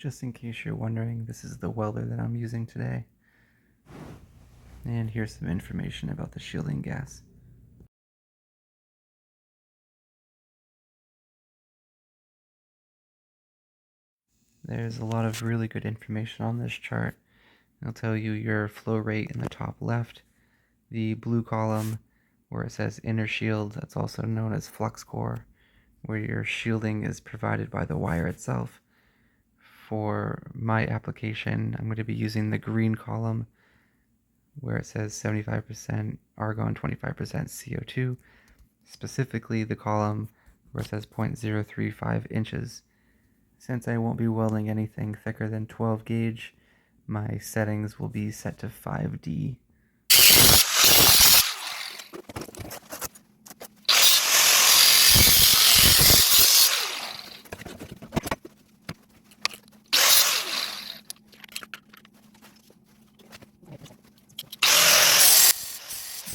just in case you're wondering, this is the welder that I'm using today. And here's some information about the shielding gas. There's a lot of really good information on this chart. It'll tell you your flow rate in the top left, the blue column where it says inner shield, that's also known as flux core, where your shielding is provided by the wire itself. For my application, I'm going to be using the green column where it says 75% argon, 25% CO2, specifically the column where it says 0.035 inches. Since I won't be welding anything thicker than 12 gauge, my settings will be set to 5D.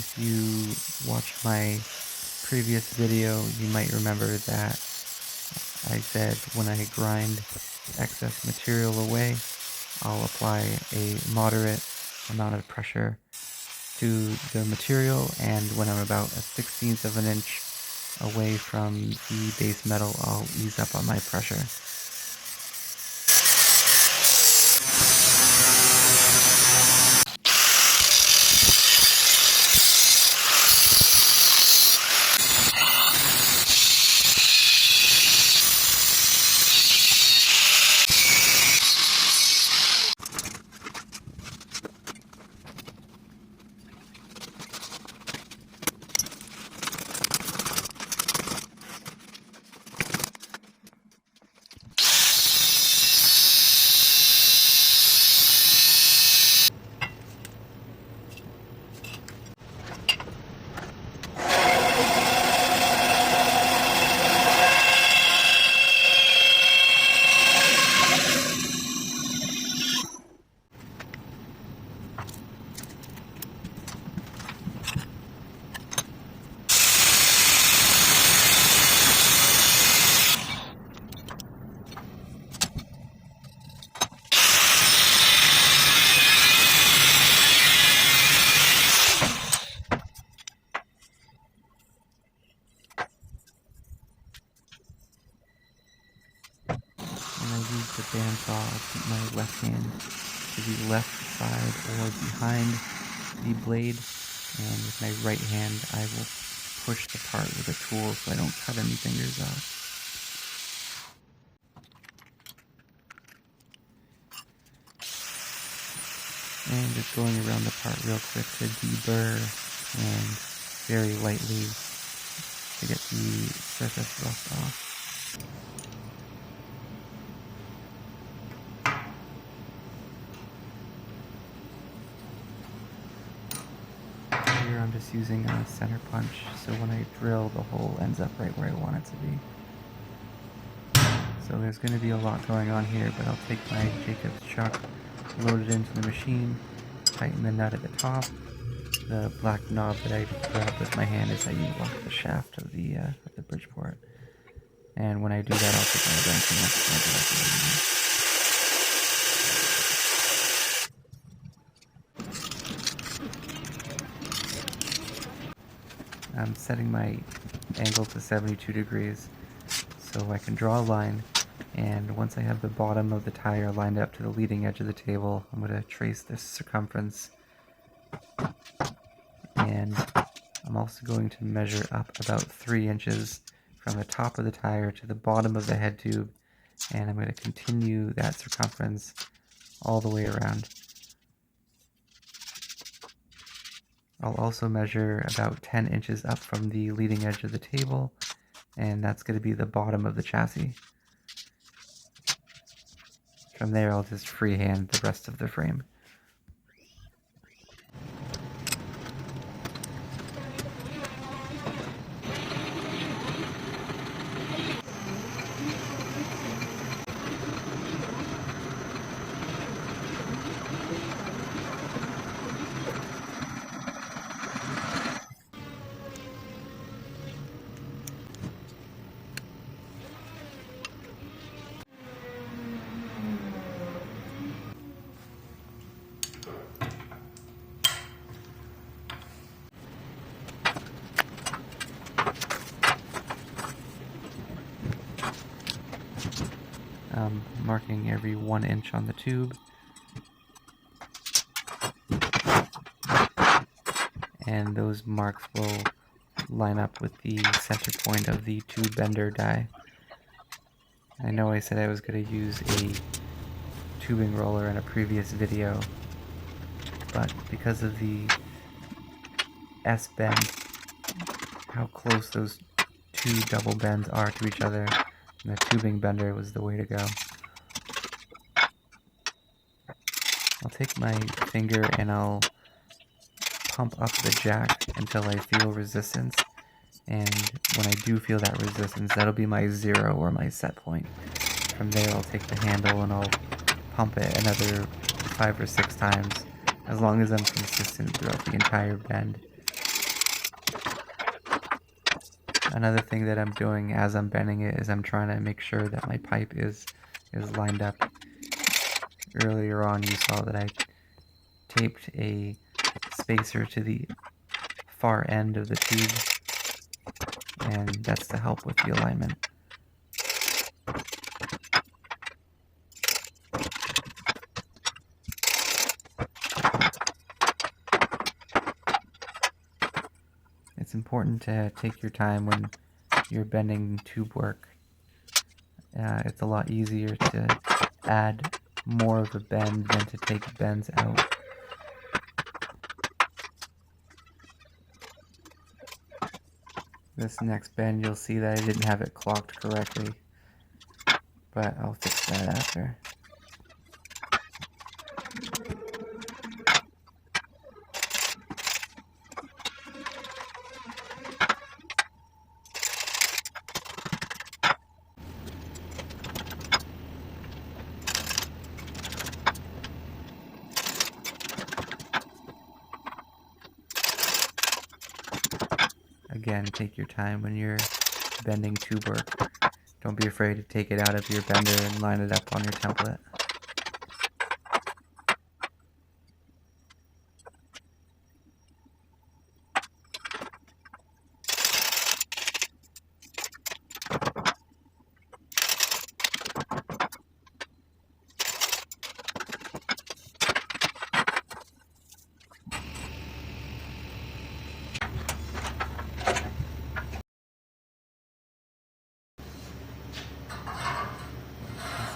If you watched my previous video, you might remember that I said when I grind excess material away, I'll apply a moderate amount of pressure to the material, and when I'm about 1/16 of an inch away from the base metal, I'll ease up on my pressure. When I use the bandsaw, I'll keep my left hand to the left side or behind the blade, and with my right hand I will push the part with a tool so I don't cut any fingers off. And just going around the part real quick to deburr and very lightly to get the surface rust off. Here I'm just using a center punch, so when I drill, the hole ends up right where I want it to be. So there's going to be a lot going on here, but I'll take my Jacob's chuck, load it into the machine, tighten the nut at the top. The black knob that I grab with my hand is how you lock the shaft of the Bridgeport. And when I do that, I'll take my wrench and that's my directly. I'm setting my angle to 72 degrees so I can draw a line, and once I have the bottom of the tire lined up to the leading edge of the table, I'm going to trace this circumference, and I'm also going to measure up about 3 inches from the top of the tire to the bottom of the head tube, and I'm going to continue that circumference all the way around. I'll also measure about 10 inches up from the leading edge of the table, and that's going to be the bottom of the chassis. From there, I'll just freehand the rest of the frame. marking every 1 inch on the tube. And those marks will line up with the center point of the tube bender die. I know I said I was going to use a tubing roller in a previous video, but because of the S-bend, how close those two double bends are to each other, and the tubing bender was the way to go. I'll take my finger and I'll pump up the jack until I feel resistance, and when I do feel that resistance, that'll be my 0 or my set point. From there I'll take the handle and I'll pump it another 5 or 6 times, as long as I'm consistent throughout the entire bend. Another thing that I'm doing as I'm bending it is I'm trying to make sure that my pipe is lined up. Earlier on you saw that I taped a spacer to the far end of the tube, and that's to help with the alignment. It's important to take your time when you're bending tube work. It's a lot easier to add more of a bend than to take bends out. This next bend, you'll see that I didn't have it clocked correctly, but I'll fix that after. Again, take your time when you're bending tube work. Don't be afraid to take it out of your bender and line it up on your template.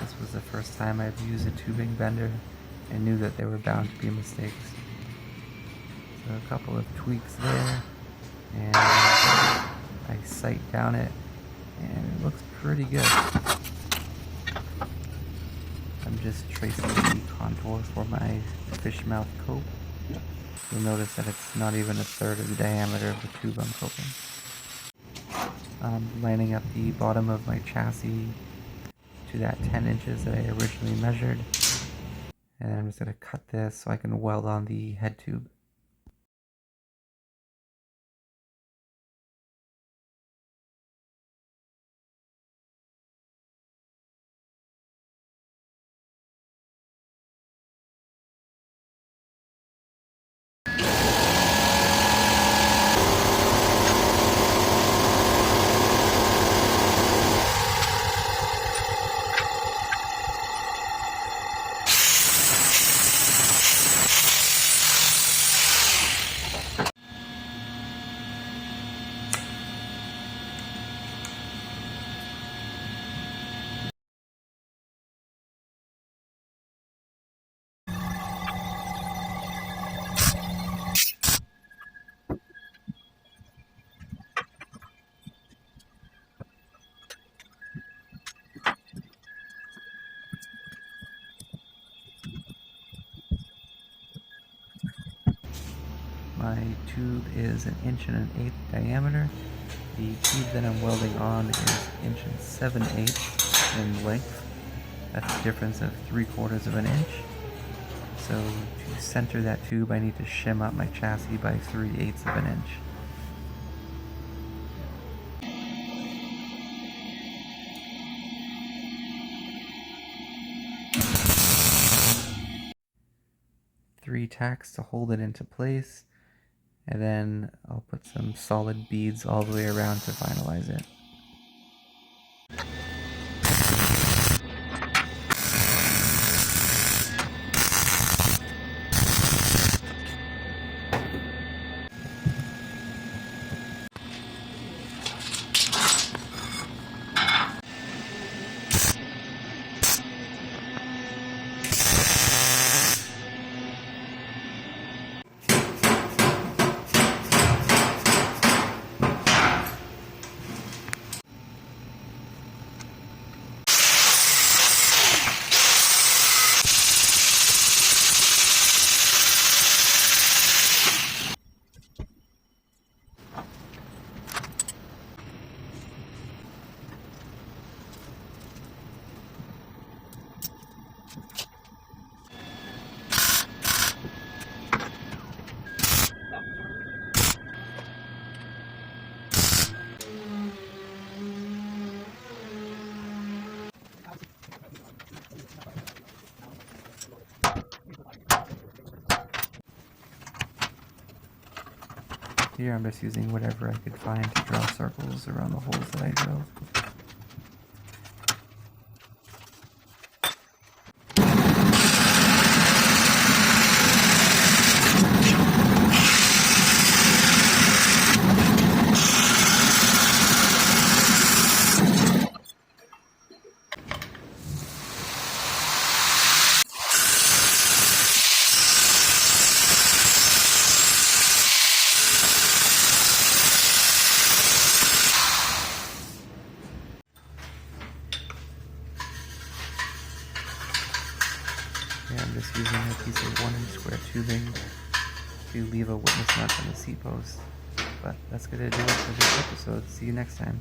This was the first time I've used a tubing bender and knew that there were bound to be mistakes. So a couple of tweaks there, and I sight down it, and it looks pretty good. I'm just tracing the contour for my fish mouth cope. You'll notice that it's not even a third of the diameter of the tube I'm coping. I'm lining up the bottom of my chassis to that 10 inches that I originally measured, and then I'm just going to cut this so I can weld on the head tube. My tube is 1.1 inch diameter. The tube that I'm welding on is 1 7/8 inches in length. That's a difference of 3/4 inch. So to center that tube, I need to shim up my chassis by 3/8 inch. Three tacks to hold it into place, and then I'll put some solid beads all the way around to finalize it. here, I'm just using whatever I could find to draw circles around the holes that I drilled. I'm just using a piece of 1-inch square tubing to leave a witness mark on the seat post. But that's going to do it for this episode. See you next time.